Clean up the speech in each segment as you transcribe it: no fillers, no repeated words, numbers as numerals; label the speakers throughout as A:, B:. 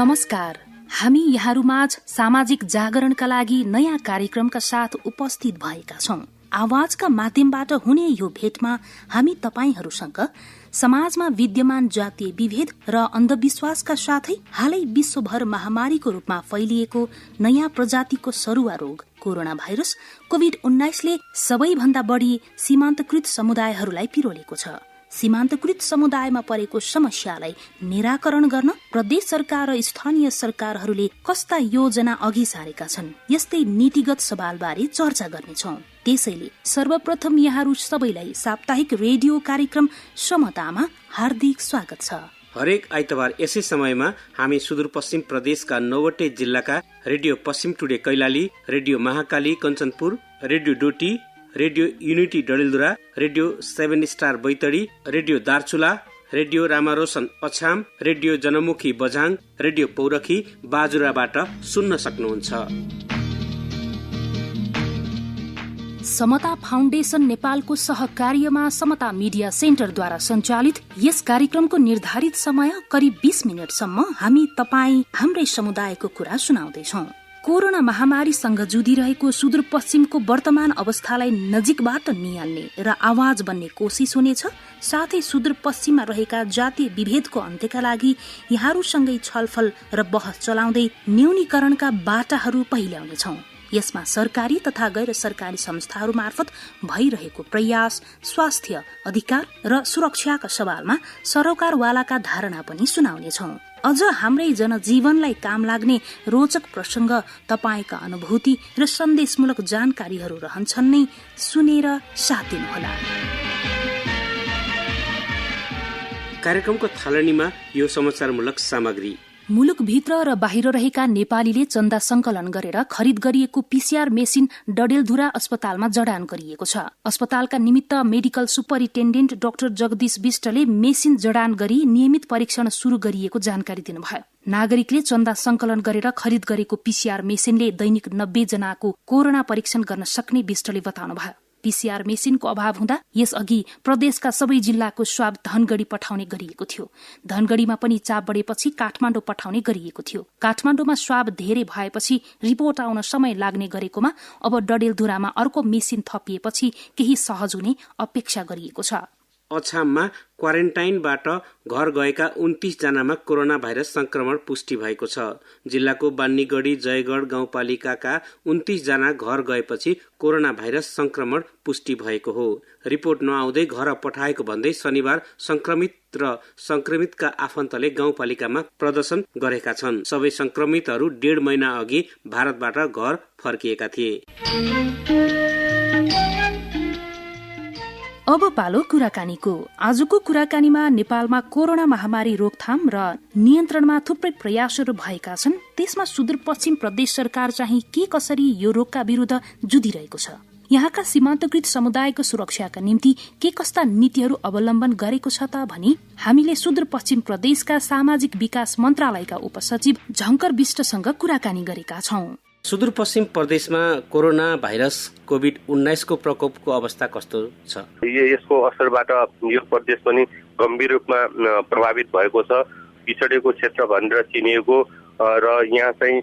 A: नमस्कार। हामी यहाँहरूमाझ सामाजिक जागरणका लागि नयाँ कार्यक्रमका साथ उपस्थित भएका छौं। आवाजका माध्यमबाट हुने यो भेटमा हामी तपाईहरूसँग समाजमा विद्यमान जातीय विभेद र अन्धविश्वासका साथै हालै विश्वभर महामारीको रूपमा फैलिएको नयाँ प्रजातिको सरुवा रोग कोरोना भाइरस कोभिड-19ले सबैभन्दा बढी सीमान्तकृत समुदायहरूलाई पिरोलेको छ। सीमान्तकृत समुदायमा परेको समस्यालाई निराकरण गर्न प्रदेश सरकार र स्थानीय सरकारहरूले कस्ता योजना अघि सारेका छन्, यस्तै नीतिगत सवालबारे चर्चा गर्नेछौं। त्यसैले सर्वप्रथम यहाँहरू सबैलाई साप्ताहिक रेडियो कार्यक्रम समतामा हार्दिक स्वागत छ।
B: हरेक आइतबार यसै समयमा हामी सुदूरपश्चिम प्रदेशका 9वटै जिल्लाका radio Paschim today Kailali, radio Mahakali Kanchanpur, radio Doti, radio unity Dadeldhura, radio 7 star Baitadi, radio Darchula, radio Ramaroshan Achham, radio Janamukhi Bajhang, radio Paurakhi बाजुराबाट सुन्न सक्नुहुन्छ।
A: समता फाउन्डेशन नेपालको सहकार्यमा समता मिडिया सेन्टरद्वारा सञ्चालित यस कार्यक्रमको निर्धारित समय करिब 20 मिनटसम्म हामी तपाईँ हाम्रै समुदायको कुरा सुनाउँदैछौं। कोरोना महामारीसँग जुधिरहेको सुदूरपश्चिमको वर्तमान अवस्थालाई नजिकबाट निहाल्ने र आवाज बन्ने कोसिस हुनेछ। साथै सुदूरपश्चिममा रहेका जातीय विभेदको अन्त्यका लागि यहाँहरूसँगै छलफल र बहस चलाउँदै न्यूनीकरणका बाटाहरू पहिल्याउनेछौं। यसमा सरकारी तथा गैर सरकारी संस्थाहरू मार्फत भइरहेको प्रयास, स्वास्थ्य अधिकार र सुरक्षाका सवालमा सरोकारवालाका धारणा पनि सुनाउनेछौं। अझ हाम्रै जनजीवनलाई काम लाग्ने रोचक प्रसंग, तपाईका अनुभूति र सन्देशमूलक जानकारीहरू रहन्छन् नै, सुनेर साथ दिनुहोला।
B: कार्यक्रमको थालनीमा यो समाचारमूलक सामग्री।
A: मुलुकभित्र र बाहिर रहेका नेपालीले चन्दा संकलन गरेर खरिद गरिएको पीसीआर मेसिन डडेलधुरा अस्पतालमा जडान गरिएको छ। अस्पतालका निमित्त मेडिकल सुपरिन्टेन्डेन्ट डाक्टर जगदीश विष्टले मेसिन जडान गरी नियमित परीक्षण शुरू गरिएको जानकारी दिनुभयो। नागरिकले चन्दा संकलन गरेर खरिद गरेको पीसीआर मेसिनले दैनिक 90 जनाको कोरोना परीक्षण गर्न सक्ने विष्टले बताउनुभयो। पीसीआर मेसिनको अभाव हुँदा यसअघि प्रदेशका सबै जिल्लाको स्वाब धनगढ़ी पठाउने गरिएको थियो। धनगढ़ीमा पनि चाप बढेपछि काठमाडौँ पठाउने गरिएको थियो। काठमाडौँमा स्वाब धेरै भएपछि रिपोर्ट आउन समय लाग्ने गरेकोमा अब डडेलधुरामा अर्को मेसिन थपिएपछि केही सहज हुने अपेक्षा गरिएको छ।
B: अछाममा क्वारेन्टाइनबाट घर गएका 29 जनामा कोरोना भाइरस संक्रमण पुष्टि भएको छ। जिल्लाको बान्नीगढी जयगढ गाउँपालिकाका 29 जना घर गएपछि कोरोना भाइरस संक्रमण पुष्टि भएको हो। रिपोर्ट नआउँदै घर पठाएको भन्दै शनिबार संक्रमित र संक्रमितका आफन्तले गाउँपालिकामा प्रदर्शन गरेका छन्। सबै संक्रमितहरू 1.5 महिना अघि भारतबाट घर फर्किएका थिए।
A: अब पालो कुराकानीको। आजको कुराकानीमा नेपालमा कोरोना महामारी रोकथाम र नियन्त्रणमा थुप्रै प्रयासहरू भएका छन्। त्यसमा सुदूरपश्चिम प्रदेश सरकार चाहिँ के कसरी यो रोगका विरुद्ध जुधिरहेको छ, यहाँका सीमान्तकृत समुदायको सुरक्षाका निम्ति के कस्ता नीतिहरू अवलम्बन गरेको छ त भनी हामीले सुदूरपश्चिम प्रदेशका सामाजिक विकास मन्त्रालयका उपसचिव झंकर विष्टसँग कुराकानी गरेका छौं।
B: सुदूरपश्चिम प्रदेशमा कोरोना भाइरस कोभिड-19 को प्रकोपको अवस्था कस्तो छ?
C: यसको असरबाट यो प्रदेश पनि गम्भीर रूपमा प्रभावित भएको छ। पिछडेको क्षेत्र भनेर चिनिएको र यहाँ चाहिँ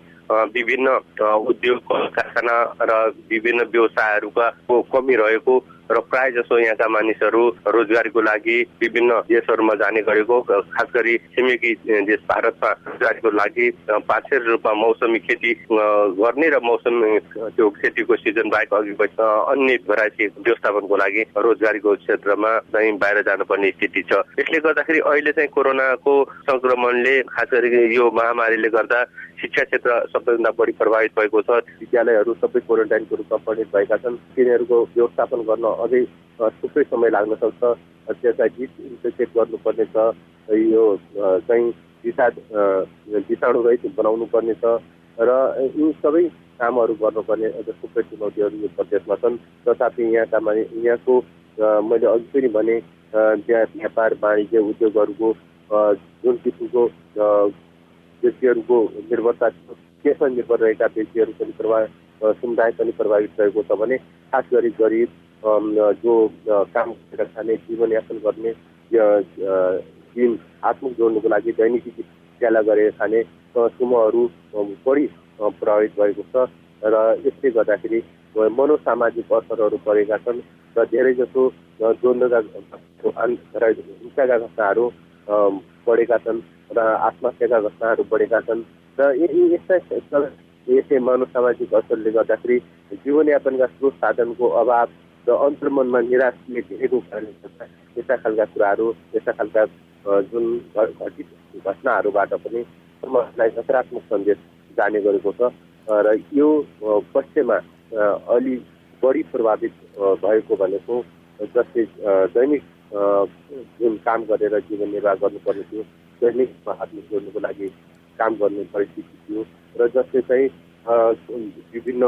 C: विभिन्न उद्योग कारखाना र विभिन्न व्यवसायहरूका कमी रहेको र प्राय जसो यहाँका मानिसहरू रोजगारीको लागि विभिन्न देशहरूमा जाने गरेको, खास गरी छिमेकी देश भारतमा रोजगारीको लागि पाक्षिक रूपमा मौसमी खेती गर्ने र मौसमी त्यो खेतीको सिजन बाहेक अघि अन्य भेराइटी व्यवस्थापनको लागि रोजगारीको क्षेत्रमा चाहिँ बाहिर जानुपर्ने स्थिति छ। यसले गर्दाखेरि अहिले चाहिँ कोरोनाको संक्रमणले खास गरी यो महामारीले गर्दा शिक्षा क्षेत्र सबैभन्दा बढी प्रभावित भएको छ। विद्यालयहरू सबै क्वारेन्टाइनको रूपमा परिणत भएका छन्। तिनीहरूको व्यवस्थापन गर्न अझै थुप्रै समय लाग्न सक्छ। त्यसलाई डिसइन्फेक्ट गर्नुपर्ने छ। यो चाहिँ विषाणु रहित बनाउनु पर्ने छ र यी सबै कामहरू गर्नुपर्ने अझ थुप्रै चुनौतीहरू यो प्रदेशमा छन्। तथापि यहाँको मैले अघि पनि भने व्यापार वाणिज्य उद्योगहरूको जुन किसिमको व्यक्तिहरूको निर्भरता त्यसमा निर्भर रहेका व्यक्तिहरू पनि समुदाय पनि प्रभावित रहेको छ भने खास गरी गरिब जो काम गरेर खाने जीवनयापन गर्ने दिन आत्मक जोड्नुको लागि दैनिकी विद्यालय गरेर खाने समूहहरू बढी प्रभावित भएको छ र यसले गर्दाखेरि मनोसामाजिक असरहरू परेका छन् र धेरै जसो द्वन्द्वका हिंसाका घटनाहरू बढेका छन् र आत्महत्याका घटनाहरू बढेका छन् र यसै मनोसामाजिक असरले गर्दाखेरि जीवनयापनका स्रोत साधनको अभाव र अन्तर्मनमा निराशले घेरेको कारणले गर्दा यस्ता खालका कुराहरू यस्ता खालका जुन घटित घटनाहरूबाट पनि समाजलाई नकारात्मक सन्देश जाने गरेको छ र यो पक्षमा अलि बढी प्रभावित भएको भनेको जसले दैनिक जुन काम गरेर जीवन निर्वाह गर्नुपर्ने थियो दैनिक हातमा जोड्नुको लागि काम गर्ने परिस्थिति थियो र जसले चाहिँ विभिन्न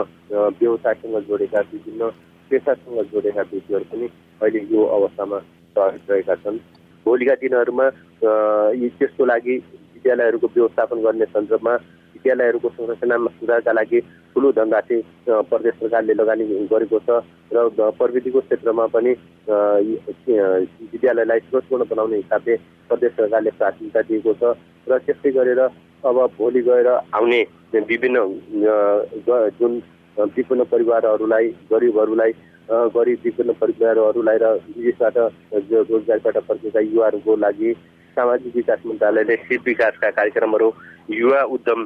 C: व्यवसायसँग जोडेका विभिन्न पेसासँग जोडेका व्यक्तिहरू पनि अहिले यो अवस्थामा रहेका छन्। भोलिका दिनहरूमा त्यसको लागि विद्यालयहरूको व्यवस्थापन गर्ने सन्दर्भमा विद्यालयहरूको संरचनामा सुधारका लागि ठुलो धनराशि प्रदेश सरकारले लगानी गरेको छ र प्रविधिको क्षेत्रमा पनि विद्यालयलाई स्रोतपूर्ण बनाउने हिसाबले प्रदेश सरकारले प्राथमिकता दिएको छ र त्यस्तै गरेर अब भोलि गएर आउने विभिन्न जुन विपन्न परिवारहरूलाई गरिबहरूलाई विपन्न परिवारहरूलाई र विदेशबाट रोजगारीबाट फर्केका युवाहरूको लागि सामाजिक विकास मन्त्रालयले सिप विकासका कार्यक्रमहरू युवा उद्यम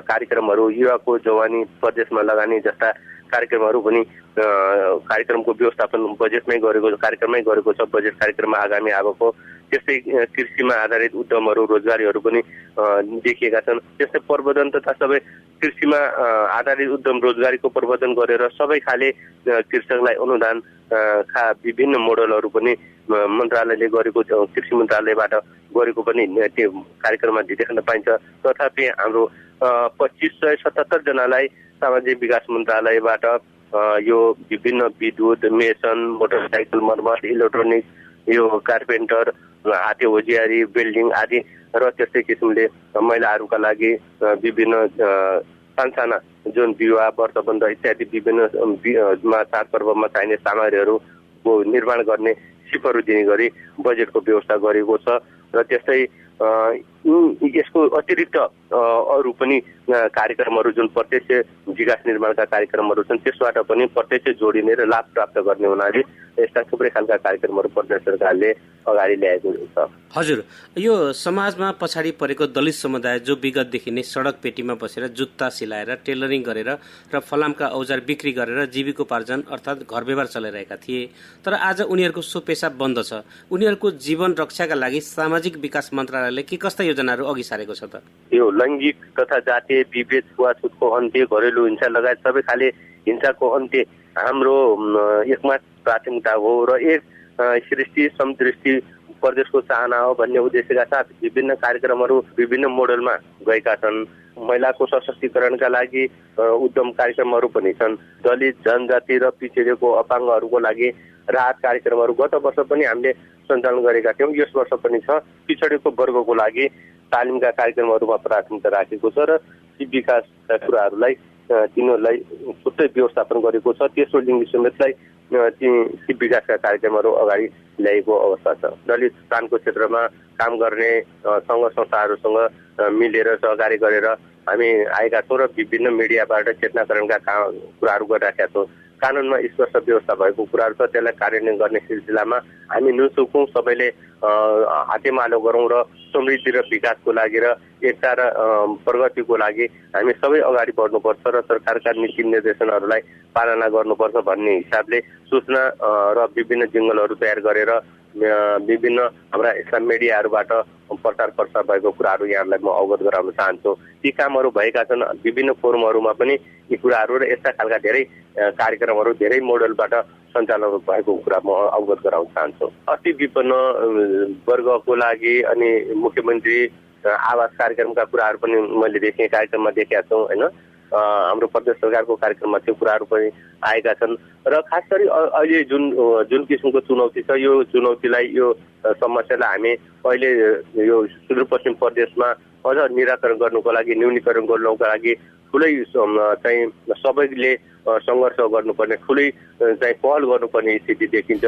C: कार्यक्रमहरू युवाको जवानी प्रदेशमा लगानी जस्ता कार्यक्रमहरू पनि कार्यक्रमको व्यवस्थापन बजेटमै गरेको छ। बजेट कार्यक्रममा आगामी आएको त्यस्तै कृषिमा आधारित उद्यमहरू रोजगारीहरू पनि देखिएका छन्। त्यस्तै प्रवर्धन तथा सबै कृषिमा आधारित उद्यम रोजगारीको प्रवर्धन गरेर सबै खाले कृषकलाई अनुदान विभिन्न मोडलहरू पनि मन्त्रालयले गरेको कृषि मन्त्रालयबाट गरेको पनि त्यो कार्यक्रममा देख्न पाइन्छ। तथापि हाम्रो 2577 जनालाई सामाजिक विकास मन्त्रालयबाट यो विभिन्न विद्युत मेसन मोटरसाइकल मर्मत इलेक्ट्रोनिक यो कार्पेन्टर हाते होजियारी बिल्डिङ आदि र त्यस्तै किसिमले महिलाहरूका लागि विभिन्न सानसाना जुन विवाह व्रतबन्ध इत्यादि विभिन्न चाडपर्वमा चाहिने सामग्रीहरूको निर्माण गर्ने सिपहरू दिने गरी बजेटको व्यवस्था गरेको छ र त्यस्तै यसको अतिरिक्त अरू पनि कार्यक्रमहरू जुन प्रत्यक्ष विकास निर्माणका कार्यक्रमहरू छन् त्यसबाट पनि प्रत्यक्ष जोडिने र लाभ प्राप्त गर्ने हुनाले यस्ता थुप्रै खालका कार्यक्रमहरू प्रदेश सरकारले अगाडि ल्याएको छ।
B: हजुर, यो समाजमा पछाडि परेको दलित समुदाय जो विगतदेखि नै सडक पेटीमा बसेर जुत्ता सिलाएर टेलरिङ गरेर र फलामका औजार बिक्री गरेर जीविकोपार्जन अर्थात् घर व्यवहार चलाइरहेका थिए, तर आज उनीहरूको सो पेसा बन्द छ। उनीहरूको जीवन रक्षाका लागि सामाजिक विकास मन्त्रालयले के कस्ता योजनाहरू अघि सारेको छ त? यो
C: लैङ्गिक तथा जातीय विभेद छुवाछुतको अन्त्य घरेलु हिंसा लगायत सबै खाले हिंसाको अन्त्य हाम्रो एकमात्र प्राथमिकता हो र एक सृष्टि समदृष्टि प्रदेशको चाहना हो भन्ने उद्देश्यका साथ विभिन्न कार्यक्रमहरू विभिन्न मोडलमा गएका छन्। महिलाको सशक्तिकरणका लागि उद्यम कार्यक्रमहरू पनि छन्। दलित जनजाति र पिछडिएको अपाङ्गहरूको लागि राहत कार्यक्रमहरू गत वर्ष पनि हामीले सञ्चालन गरेका थियौँ। यस वर्ष पनि छ। पिछडिएको वर्गको लागि तालिमका कार्यक्रमहरूमा प्राथमिकता राखेको छ र विकासका कुराहरूलाई तिनीहरूलाई छुट्टै व्यवस्थापन गरेको छ। तेस्रो लिङ्गी समेतलाई विकासका कार्यक्रमहरू अगाडि ल्याएको अवस्था छ। दलित स्थानको क्षेत्रमा काम गर्ने सङ्घ संस्थाहरूसँग मिलेर सहकारी गरेर हामी आएका छौँ र विभिन्न मिडियाबाट चेतनाकरणका कुराहरू गरिराखेका छौँ। कानुनमा स्पष्ट व्यवस्था भएको कुराहरू छ, त्यसलाई कार्यान्वयन गर्ने सिलसिलामा हामी नुसुकौँ, सबैले हातेमालो गरौँ र समृद्धि र विकासको लागि र एकता र प्रगतिको लागि हामी सबै अगाडि बढ्नुपर्छ र सरकारका नीति निर्देशनहरूलाई पालना गर्नुपर्छ भन्ने हिसाबले सूचना र विभिन्न जिङ्गलहरू तयार गरेर विभिन्न हाम्रा यस्ता मिडियाहरूबाट प्रचार प्रसार भएको कुराहरू यहाँलाई म अवगत गराउन चाहन्छु। ती कामहरू भएका छन्। विभिन्न फोरमहरूमा पनि यी कुराहरू र यस्ता खालका धेरै कार्यक्रमहरू धेरै मोडलबाट सञ्चालन भएको कुरा म अवगत गराउन चाहन्छु। अति विपन्न वर्गको लागि अनि मुख्यमन्त्री आवास कार्यक्रमका कुराहरू पनि मैले कार्यक्रममा देखेका छौँ होइन। हाम्रो प्रदेश सरकारको कार्यक्रममा त्यो कुराहरू पनि आएका छन् र खास गरी अहिले जुन किसिमको चुनौती छ यो चुनौतीलाई यो समस्यालाई हामी अहिले यो सुदूरपश्चिम प्रदेशमा अझ निराकरण गर्नुको लागि न्यूनीकरण गर्नुको लागि ठुलै चाहिँ सबैले सङ्घर्ष गर्नुपर्ने ठुलै चाहिँ पहल गर्नुपर्ने स्थिति देखिन्छ।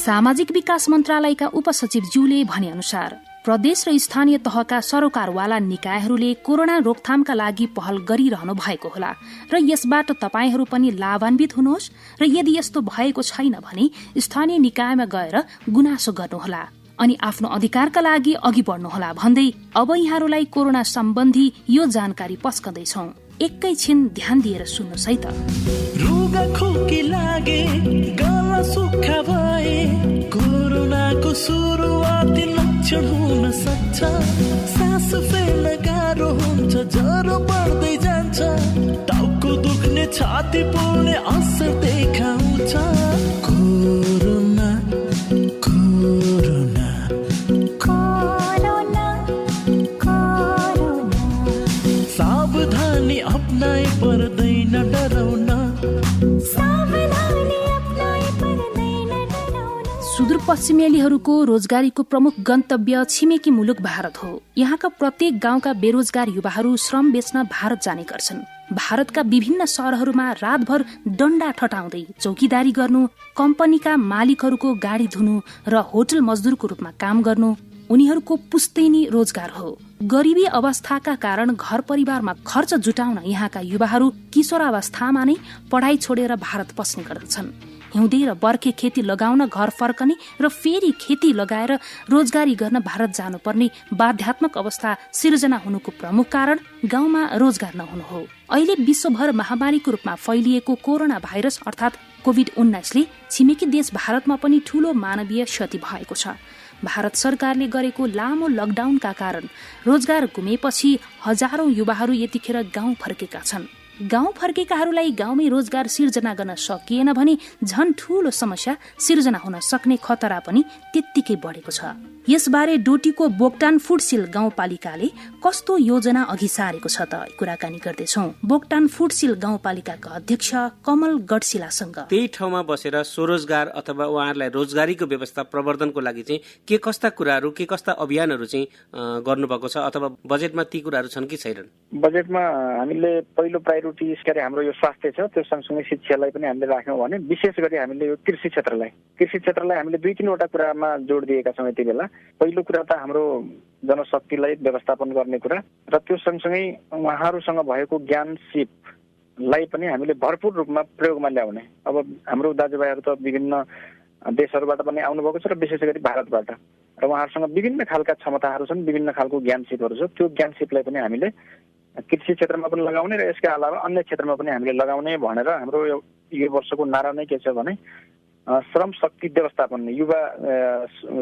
A: सामाजिक विकास मन्त्रालयका उपसचिव ज्यूले भने अनुसार प्रदेश र स्थानीय तहका सरोकारवाला निकायहरूले कोरोना रोकथामका लागि पहल गरिरहनु भएको होला र यसबाट तपाईहरू पनि लाभान्वित हुनुहोस् र यदि यस्तो भएको छैन भने स्थानीय निकायमा गएर गुनासो गर्नुहोला अनि आफ्नो अधिकारका लागि अघि बढ्नुहोला भन्दै अब यहाँहरूलाई कोरोना सम्बन्धी यो जानकारी पस्कँदैछौं। एकैछिन ध्यान दिएर सुन्नुहोस् है त।
D: रुगा खोकी लागे, गला सुक्खा भए, कोरोनाको सुरुवाती लक्षण हुन सक्छ। सास फेर्न गाह्रो हुन्छ, ज्वरो बढ्दै जान्छ, टाउको दुख्ने, छाती पोल्ने असर देखाउँछ। कोरोना कोरोना कोरोना कोरोना, सावधानी अपनाइ पर्दैन डराउन।
A: सुदूरपश्चिमेलीहरूको रोजगारीको प्रमुख गन्तव्य छिमेकी मुलुक भारत हो। यहाँका प्रत्येक गाउँका बेरोजगार युवाहरू श्रम बेच्न भारत जाने गर्छन्। भारतका विभिन्न शहरहरूमा रातभर डण्डा ठटाउँदै चौकीदारी गर्नु, कम्पनीका मालिकहरूको गाडी धुनु र होटल मजदुरको रूपमा काम गर्नु उनीहरूको पुस्तैनी रोजगार हो। गरिबी अवस्थाका कारण घर परिवारमा खर्च जुटाउन यहाँका युवाहरू किशोरावस्थामा नै पढाइ छोडेर भारत पस्ने गर्दछन्। हिउँदे र बर्खे खेती लगाउन घर फर्कने र फेरि खेती लगाएर रोजगारी गर्न भारत जानुपर्ने बाध्यात्मक अवस्था सिर्जना हुनुको प्रमुख कारण गाउँमा रोजगार नहुनु हो। अहिले विश्वभर महामारीको रूपमा फैलिएको कोरोना भाइरस अर्थात् कोभिड-19ले छिमेकी देश भारतमा पनि ठूलो मानवीय क्षति भएको छ। भारत सरकारले गरेको लामो लकडाउनका कारण रोजगार गुमेपछि हजारौं युवाहरू यतिखेर गाउँ फर्केका छन्। गाउँ फर्केकाहरूलाई गाउँमै रोजगार सिर्जना गर्न सकिएन भने झन ठूलो समस्या सिर्जना हुन सक्ने खतरा पनि त्यत्तिकै बढेको छ। यसबारे डोटीको बोक्टान फुडसिल गाउँपालिकाले कस्तो योजना अघि सारेको छ त कुराकानी गर्दैछौं बोक्टान फुडसिल गाउँपालिकाका अध्यक्ष कमल गडसिलासँग।
B: त्यही ठाउँमा बसेर स्वरोजगार अथवा उहाँहरूलाई रोजगारीको व्यवस्था प्रवर्धनको लागि चाहिँ के कस्ता कुराहरू, के कस्ता अभियानहरू चाहिँ गर्नुभएको छ अथवा बजेटमा ती कुराहरू छन् कि छैनन्?
E: बजेटमा हामीले पहिलो प्रायोरिटी हाम्रो यो स्वास्थ्य छ, त्यो सँगसँगै शिक्षालाई पनि हामीले राख्यौँ भने विशेष गरी हामीले यो कृषि क्षेत्रलाई हामीले 2-3 वटा कुरामा जोड दिएका छौँ यति बेला। पहिलो कुरा त हाम्रो जनशक्तिलाई व्यवस्थापन गर्ने कुरा र त्यो सँगसँगै उहाँहरूसँग भएको ज्ञान सिपलाई पनि हामीले भरपूर रूपमा प्रयोगमा ल्याउने। अब हाम्रो दाजुभाइहरू त विभिन्न देशहरूबाट पनि आउनुभएको छ र विशेष गरी भारतबाट, र उहाँहरूसँग विभिन्न खालका क्षमताहरू छन्, विभिन्न खालको ज्ञान सिपहरू छ। त्यो ज्ञान सिपलाई पनि हामीले कृषि क्षेत्रमा पनि लगाउने र यसका अलावा अन्य क्षेत्रमा पनि हामीले लगाउने भनेर हाम्रो यो वर्षको नारा नै के छ भने श्रम शक्ति व्यवस्थापन, युवा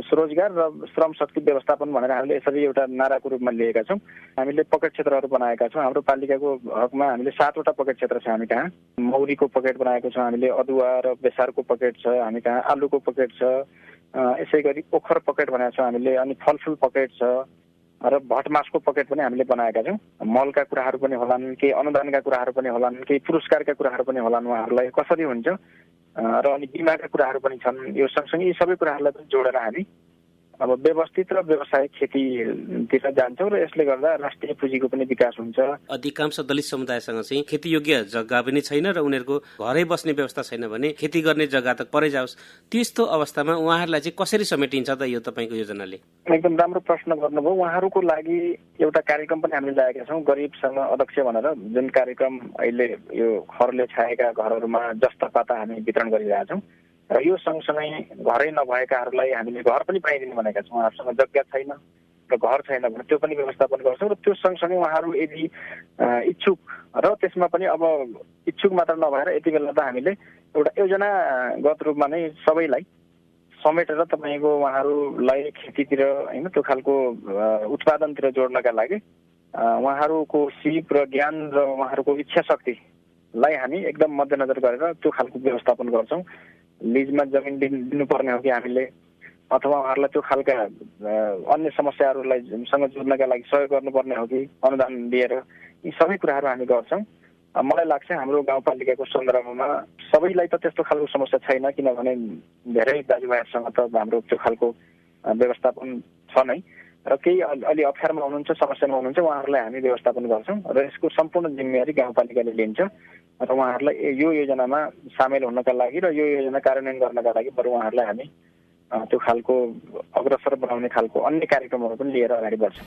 E: स्वरोजगार र श्रम शक्ति व्यवस्थापन भनेर हामीले यसरी एउटा नाराको रूपमा लिएका छौँ। हामीले पकेट क्षेत्रहरू बनाएका छौँ। हाम्रो पालिकाको हकमा हामीले 7 वटा पकेट क्षेत्र छ हामी कहाँ। मौरीको पकेट बनाएको छ हामीले, अदुवा र बेसारको पकेट छ हामी कहाँ, आलुको पकेट छ, यसै गरी ओखर पकेट बनाएको छ हामीले, अनि फलफुल पकेट छ र भटमासको पकेट पनि हामीले बनाएका छौँ। मलका कुराहरू पनि होलान्, केही अनुदानका कुराहरू पनि होलान्, केही पुरस्कारका कुराहरू पनि होलान्, उहाँहरूलाई कसरी हुन्छ र अनि बिमाका कुराहरू पनि छन्। यो सँगसँगै यी सबै कुराहरूलाई पनि जोडेर हामी अब व्यवस्थित र व्यावसायिक खेतीतिर जान्छौँ र यसले गर्दा राष्ट्रिय पुँजीको पनि विकास हुन्छ।
B: अधिकांश दलित समुदायसँग चाहिँ खेतीयोग्य जग्गा पनि छैन र उनीहरूको घरै बस्ने व्यवस्था छैन भने खेती गर्ने जग्गा त परै जाओस्। त्यस्तो अवस्थामा उहाँहरूलाई चाहिँ कसरी समेटिन्छ त यो तपाईँको योजनाले?
E: एकदम राम्रो प्रश्न गर्नुभयो। उहाँहरूको लागि एउटा कार्यक्रम पनि हामीले ल्याएका छौँ, गरिबसँग अध्यक्ष भनेर, जुन कार्यक्रम अहिले यो खरले छाएका घरहरूमा जस्ता पाता हामी वितरण गरिरहेछौँ र यो सँगसँगै घरै नभएकाहरूलाई हामीले घर पनि बनाइदिनु भनेका छौँ। उहाँहरूसँग जग्गा छैन र घर छैन भने त्यो पनि व्यवस्थापन गर्छौँ र त्यो सँगसँगै उहाँहरू यदि इच्छुक र त्यसमा पनि अब इच्छुक मात्र नभएर यति बेला त हामीले एउटा योजनागत रूपमा नै सबैलाई समेटेर तपाईँको उहाँहरूलाई खेतीतिर होइन त्यो खालको उत्पादनतिर जोड्नका लागि उहाँहरूको सिप र ज्ञान र उहाँहरूको इच्छा शक्तिलाई हामी एकदम मध्यनजर गरेर त्यो खालको व्यवस्थापन गर्छौँ। लिजमा जमिन दिनुपर्ने हो कि हामीले, अथवा उहाँहरूलाई त्यो खालका अन्य समस्याहरूलाई सँग जोड्नका लागि सहयोग गर्नुपर्ने हो कि अनुदान दिएर, यी सबै कुराहरू हामी गर्छौँ। मलाई लाग्छ हाम्रो गाउँपालिकाको सन्दर्भमा सबैलाई त त्यस्तो खालको समस्या छैन, किनभने धेरै दाजुभाइहरूसँग त हाम्रो त्यो खालको व्यवस्थापन छ नै, र केही अलि अप्ठ्यारोमा हुनुहुन्छ, समस्यामा हुनुहुन्छ, उहाँहरूलाई हामी व्यवस्थापन गर्छौँ र यसको सम्पूर्ण जिम्मेवारी गाउँपालिकाले लिन्छ र उहाँहरूलाई यो योजनामा सामेल हुनका लागि र यो योजना कार्यान्वयन गर्नका लागि बरु उहाँहरूलाई हामी त्यो खालको अग्रसर बनाउने खालको अन्य कार्यक्रमहरू पनि लिएर अगाडि बढ्छौँ।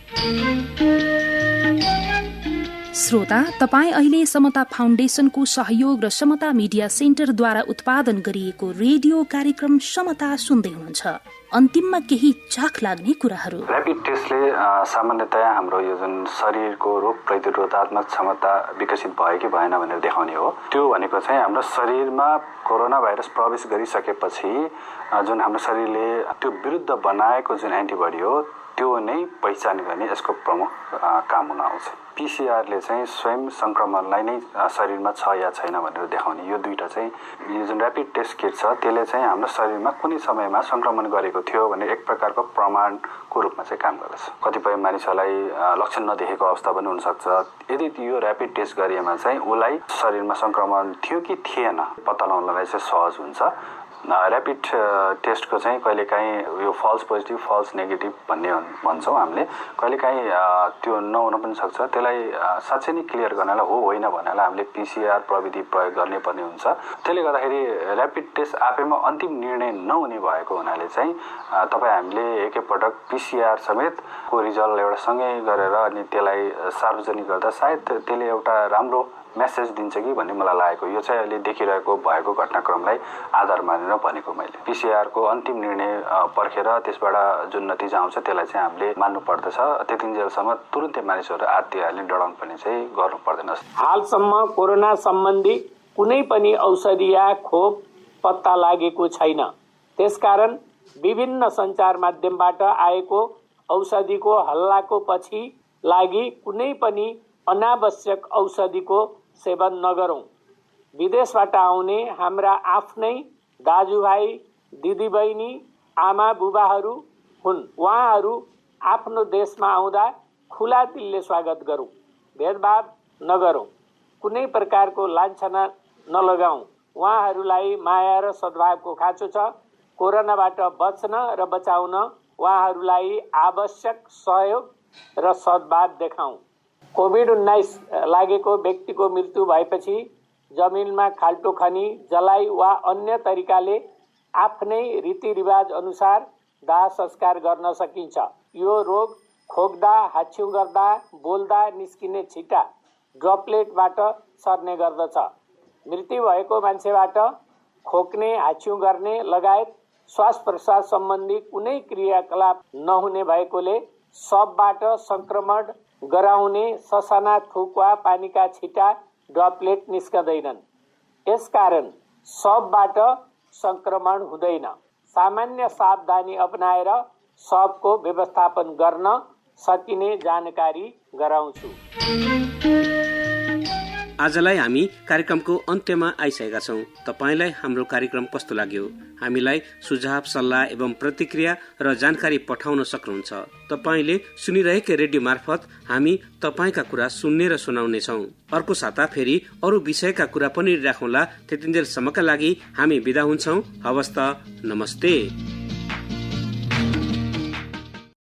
A: श्रोता, तपाईँ अहिले समता फाउन्डेशनको सहयोग र समता मिडिया सेन्टरद्वारा उत्पादन गरिएको रेडियो कार्यक्रम समता सुन्दै हुनुहुन्छ। अन्तिममा केही चाख लाग्ने कुराहरू।
F: ऱ्यापिड टेस्टले सामान्यतया हाम्रो यो जुन शरीरको रोग प्रतिरोधात्मक क्षमता विकसित भयो कि भएन भनेर देखाउने हो। त्यो भनेको चाहिँ हाम्रो शरीरमा कोरोना भाइरस प्रवेश गरिसकेपछि जुन हाम्रो शरीरले त्यो विरुद्ध बनाएको जुन एन्टिबडी हो त्यो नै पहिचान गर्ने यसको प्रमुख काम हुन आउँछ। पीसीआरले चाहिँ स्वयं संक्रमणलाई नै शरीरमा छ या छैन भनेर देखाउने, यो दुईटा चाहिँ यो जुन ऱ्यापिड टेस्ट किट छ त्यसले चाहिँ हाम्रो शरीरमा कुनै समयमा संक्रमण गरेको थियो भने एक प्रकारको प्रमाणको रूपमा चाहिँ काम गर्दछ। कतिपय मानिसहरूलाई लक्षण नदेखेको अवस्था पनि हुनसक्छ। यदि यो ऱ्यापिड टेस्ट गरिएमा चाहिँ उसलाई शरीरमा संक्रमण थियो कि थिएन पत्ता लगाउनलाई चाहिँ सहज हुन्छ। ऱ्यापिड टेस्टको चाहिँ कहिलेकाहीँ यो फल्स पोजिटिभ फल्स नेगेटिभ भन्ने भन्छौँ हामीले, कहिलेकाहीँ त्यो नहुन पनि सक्छ। त्यसलाई साँच्चै नै क्लियर गर्नलाई हो होइन भन्नलाई हामीले पीसीआर प्रविधि प्रयोग गर्नै पर्ने हुन्छ। त्यसले गर्दाखेरि ऱ्यापिड टेस्ट आफैमा अन्तिम निर्णय नहुने भएको हुनाले चाहिँ तपाईँ हामीले एकैपटक पीसीआर समेतको रिजल्ट एउटा सँगै गरेर अनि त्यसलाई सार्वजनिक गर्दा सायद त्यसले एउटा राम्रो मेसेज दिन्छ कि भन्ने मलाई लागेको। यो चाहिँ अहिले देखिरहेको भएको घटनाक्रमलाई आधार मानेर भनेको मैले। पीसीआरको अन्तिम निर्णय पर्खेर त्यसबाट जुन नतिजा आउँछ त्यसलाई चाहिँ हामीले मान्नु पर्दछ। त्यतिन्जेलसम्म तुरुन्तै मानिसहरू आत्तिहाल्ने डराउनु पनि चाहिँ गर्नु पर्दैन।
G: हालसम्म कोरोना सम्बन्धी कुनै पनि औषधि या खोप पत्ता लागेको छैन। त्यसकारण विभिन्न सञ्चार माध्यमबाट आएको औषधिको हल्लाको पछि लागि कुनै पनि अनावश्यक औषधिको सेवन नगरौं। विदेशबाट आउने हाम्रा आफ्नै दाजुभाइ दिदीबहिनी आमा बुबाहरू हुन्। उहाँहरू आफ्नो देशमा आउँदा खुला दिलले स्वागत गरौं, भेदभाव नगरौं, कुनै प्रकारको लान्छना नलगाउँ। उहाँहरूलाई माया र सद्भावको खाँचो छ। कोरोनाबाट बच्न र बचाउन उहाँहरूलाई आवश्यक सहयोग र सद्भाव देखाउँ। कोभिड-19 लागेको व्यक्तिको मृत्यु भएपछि जमिनमा खाल्टो खनी जलाई वा अन्य तरिकाले आफ्नै रीतिरिवाज अनुसार दाह संस्कार गर्न सकिन्छ। यो रोग खोक्दा, हाच्छिउँ गर्दा, बोल्दा निस्किने छिटा ड्रपलेटबाट सर्ने गर्दछ। मृत्यु भएको मान्छेबाट खोक्ने, हाच्छिउँ गर्ने लगायत श्वास प्रश्वास सम्बन्धी कुनै क्रियाकलाप नहुने भएकोले सबबाट संक्रमण गराउने ससाना थुक वा पानीका छिटा ड्रपलेट निस्कँदैनन्। यसकारण सबबाट संक्रमण हुँदैन। सामान्य सावधानी अपनाएर सबको व्यवस्थापन गर्न सकिने जानकारी गराउँछु।
B: आजलाई हामी कार्यक्रमको अन्त्यमा आइसकेका छौं। तपाईलाई हाम्रो कार्यक्रम कस्तो लाग्यो? हामीलाई सुझाव, सल्लाह एवं प्रतिक्रिया र जानकारी पठाउन सक्नुहुन्छ। तपाईले सुनिरहेको रेडियो मार्फत हामी तपाईका कुरा सुन्ने र सुनाउने छौं। अर्को साता फेरि अरू विषयका कुरा पनि राखौँला। त्यतिन्जेलसम्मका लागि हामी बिदा हुन्छौं। हवस् त, नमस्ते।